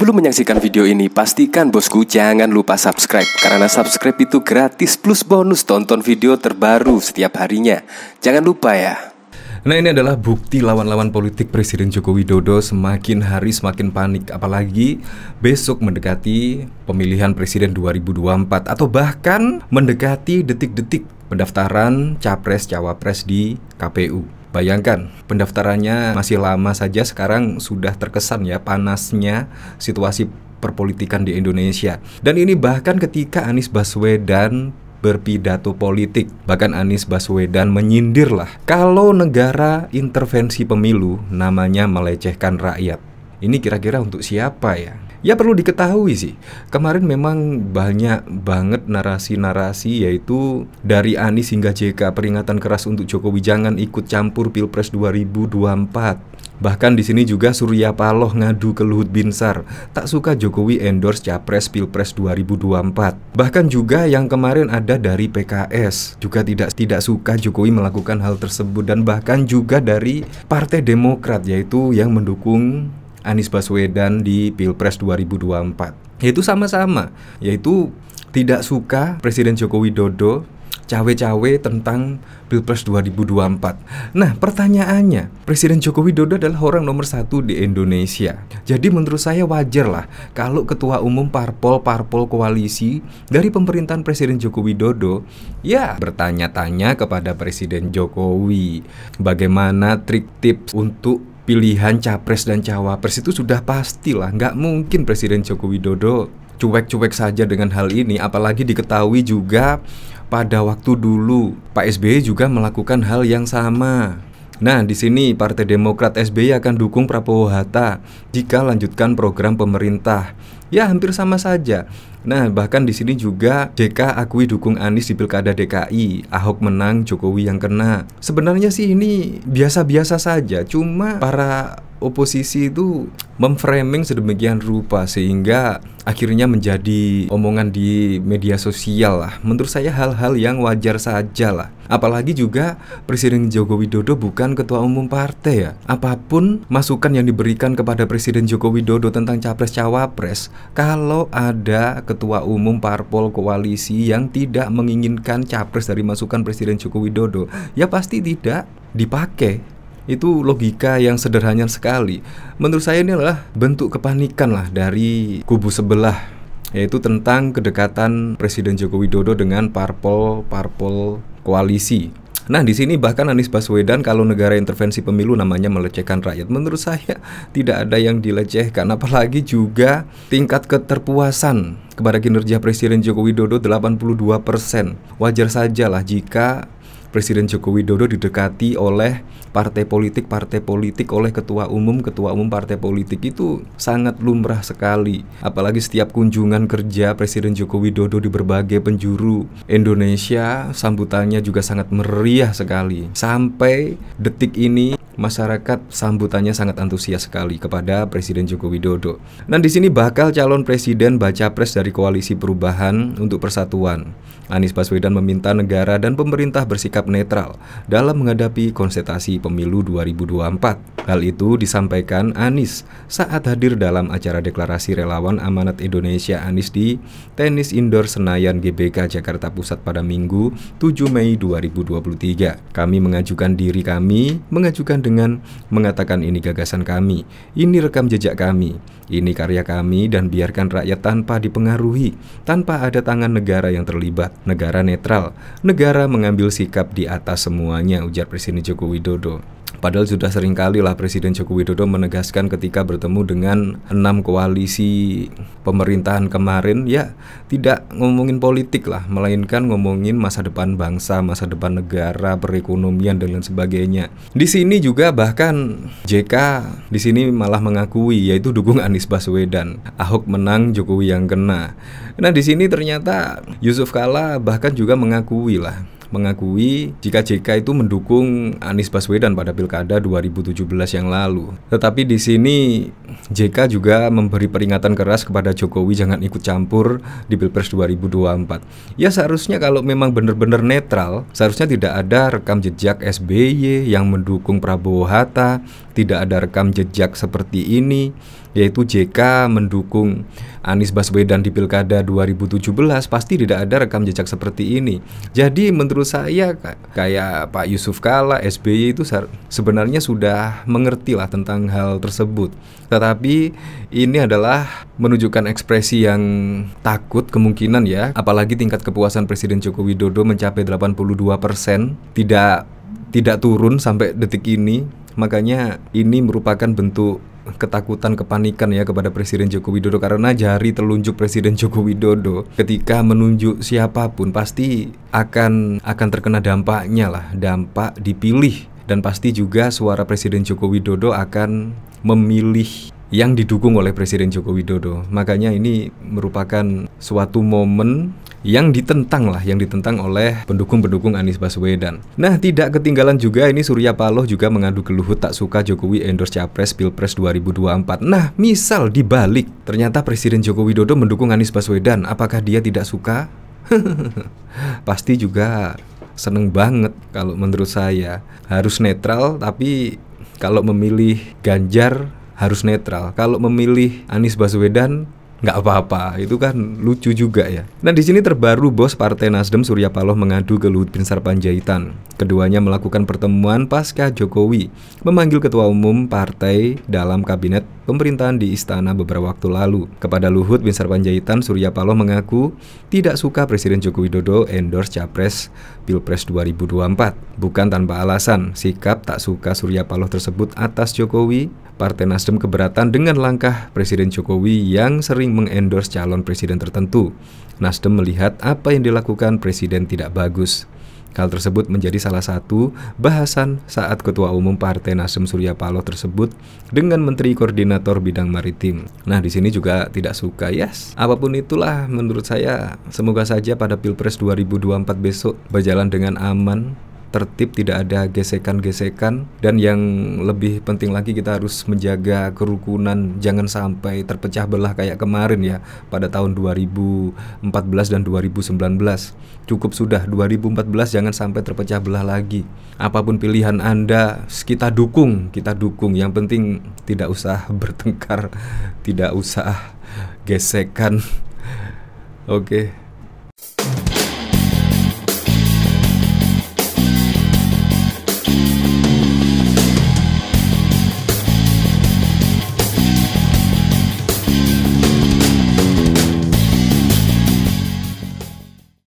Sebelum menyaksikan video ini, pastikan bosku jangan lupa subscribe. Karena subscribe itu gratis plus bonus tonton video terbaru setiap harinya. Jangan lupa ya. Nah, ini adalah bukti lawan-lawan politik Presiden Joko Widodo semakin hari semakin panik. Apalagi besok mendekati pemilihan Presiden 2024 atau bahkan mendekati detik-detik pendaftaran Capres-Cawapres di KPU. Bayangkan, pendaftarannya masih lama saja, sekarang sudah terkesan ya panasnya situasi perpolitikan di Indonesia. Dan ini bahkan ketika Anies Baswedan berpidato politik. Bahkan Anies Baswedan menyindir lah, kalau negara intervensi pemilu namanya melecehkan rakyat. Ini kira-kira untuk siapa ya? Ya perlu diketahui sih, kemarin memang banyak banget narasi-narasi, yaitu dari Anies hingga JK peringatan keras untuk Jokowi jangan ikut campur Pilpres 2024. Bahkan di sini juga Surya Paloh ngadu ke Luhut Binsar, tak suka Jokowi endorse Capres Pilpres 2024. Bahkan juga yang kemarin ada dari PKS juga tidak suka Jokowi melakukan hal tersebut, dan bahkan juga dari Partai Demokrat, yaitu yang mendukung Anies Baswedan di Pilpres 2024. Yaitu sama-sama, yaitu tidak suka Presiden Joko Widodo cawe-cawe tentang Pilpres 2024. Nah, pertanyaannya, Presiden Joko Widodo adalah orang nomor 1 di Indonesia. Jadi menurut saya wajar lah kalau ketua umum parpol koalisi dari pemerintahan Presiden Joko Widodo ya bertanya-tanya kepada Presiden Jokowi bagaimana trik tips untuk pilihan capres dan cawapres. Itu sudah pastilah, nggak mungkin Presiden Joko Widodo cuek-cuek saja dengan hal ini. Apalagi diketahui juga pada waktu dulu Pak SBY juga melakukan hal yang sama. Nah, di sini Partai Demokrat SBY akan dukung Prabowo Hatta jika lanjutkan program pemerintah. Ya, hampir sama saja. Nah, bahkan di sini juga JK akui dukung Anies di Pilkada DKI, Ahok menang, Jokowi yang kena. Sebenarnya sih ini biasa-biasa saja, cuma para oposisi itu memframing sedemikian rupa sehingga akhirnya menjadi omongan di media sosial lah. Menurut saya hal-hal yang wajar saja lah. Apalagi juga Presiden Joko Widodo bukan ketua umum partai ya. Apapun masukan yang diberikan kepada Presiden Joko Widodo tentang capres-cawapres, kalau ada ketua umum parpol koalisi yang tidak menginginkan capres dari masukan Presiden Joko Widodo, ya pasti tidak dipakai. Itu logika yang sederhana sekali. Menurut saya ini adalah bentuk kepanikan lah dari kubu sebelah, yaitu tentang kedekatan Presiden Joko Widodo dengan parpol koalisi. Nah, di sini bahkan Anies Baswedan kalau negara intervensi pemilu namanya melecehkan rakyat. Menurut saya tidak ada yang dilecehkan, apalagi juga tingkat keterpuasan kepada kinerja Presiden Joko Widodo 82%. Wajar sajalah jika Presiden Joko Widodo didekati oleh partai politik oleh ketua umum partai politik. Itu sangat lumrah sekali. Apalagi setiap kunjungan kerja Presiden Joko Widodo di berbagai penjuru Indonesia, sambutannya juga sangat meriah sekali. Sampai detik ini masyarakat sambutannya sangat antusias sekali kepada Presiden Joko Widodo. Nah, di sini bakal calon presiden baca pres dari Koalisi Perubahan untuk Persatuan. Anies Baswedan meminta negara dan pemerintah bersikap netral dalam menghadapi kontestasi pemilu 2024. Hal itu disampaikan Anies saat hadir dalam acara deklarasi relawan Amanat Indonesia Anies di Tenis Indoor Senayan GBK Jakarta Pusat pada Minggu 7 Mei 2023. Kami mengajukan diri kami, mengajukan dengan mengatakan ini gagasan kami, ini rekam jejak kami, ini karya kami, dan biarkan rakyat tanpa dipengaruhi, tanpa ada tangan negara yang terlibat. Negara netral, negara mengambil sikap di atas semuanya, ujar Presiden Joko Widodo. Padahal sudah seringkali lah Presiden Joko Widodo menegaskan ketika bertemu dengan 6 koalisi pemerintahan kemarin, ya tidak ngomongin politik lah, melainkan ngomongin masa depan bangsa, masa depan negara, perekonomian dan lain sebagainya. Di sini juga bahkan JK di sini malah mengakui, yaitu dukung Anies Baswedan. Ahok menang, Jokowi yang kena. Nah, di sini ternyata Yusuf Kala bahkan juga mengakui jika JK itu mendukung Anies Baswedan pada Pilkada 2017 yang lalu. Tetapi di sini JK juga memberi peringatan keras kepada Jokowi jangan ikut campur di Pilpres 2024. Ya seharusnya kalau memang benar-benar netral, seharusnya tidak ada rekam jejak SBY yang mendukung Prabowo Hatta, tidak ada rekam jejak seperti ini yaitu JK mendukung Anies Baswedan di Pilkada 2017, pasti tidak ada rekam jejak seperti ini. Jadi menurut saya kayak Pak Yusuf Kalla, SBY itu sebenarnya sudah mengerti lah tentang hal tersebut. Tetapi ini adalah menunjukkan ekspresi yang takut kemungkinan ya, apalagi tingkat kepuasan Presiden Joko Widodo mencapai 82%, tidak turun sampai detik ini. Makanya ini merupakan bentuk ketakutan, kepanikan ya kepada Presiden Joko Widodo, karena jari telunjuk Presiden Joko Widodo ketika menunjuk siapapun pasti akan terkena dampaknya lah, dampak dipilih, dan pasti juga suara Presiden Joko Widodo akan memilih yang didukung oleh Presiden Joko Widodo. Makanya ini merupakan suatu momen yang ditentang oleh pendukung-pendukung Anies Baswedan. Nah, tidak ketinggalan juga ini Surya Paloh juga mengadu ke Luhut tak suka Jokowi endorse Capres Pilpres 2024. Nah, misal dibalik, ternyata Presiden Joko Widodo mendukung Anies Baswedan, apakah dia tidak suka? Pasti juga seneng banget. Kalau menurut saya harus netral, tapi kalau memilih Ganjar harus netral. Kalau memilih Anies Baswedan nggak apa-apa, itu kan lucu juga ya. Nah, di sini terbaru bos Partai Nasdem Surya Paloh mengadu ke Luhut Binsar Panjaitan. Keduanya melakukan pertemuan pasca Jokowi memanggil ketua umum partai dalam kabinet pemerintahan di istana beberapa waktu lalu. Kepada Luhut Binsar Panjaitan, Surya Paloh mengaku tidak suka Presiden Joko Widodo endorse Capres Pilpres 2024. Bukan tanpa alasan, sikap tak suka Surya Paloh tersebut atas Jokowi. Partai Nasdem keberatan dengan langkah Presiden Jokowi yang sering mengendorse calon presiden tertentu. Nasdem melihat apa yang dilakukan presiden tidak bagus. Hal tersebut menjadi salah satu bahasan saat Ketua Umum Partai Nasdem Surya Paloh tersebut dengan Menteri Koordinator Bidang Maritim. Nah, di sini juga tidak suka, yes. Apapun itulah, menurut saya semoga saja pada Pilpres 2024 besok berjalan dengan aman, tertib, tidak ada gesekan-gesekan, dan yang lebih penting lagi kita harus menjaga kerukunan, jangan sampai terpecah belah kayak kemarin ya pada tahun 2014 dan 2019. Cukup sudah 2014, jangan sampai terpecah belah lagi. Apapun pilihan Anda, kita dukung. Yang penting tidak usah bertengkar, tidak usah gesekan. Oke.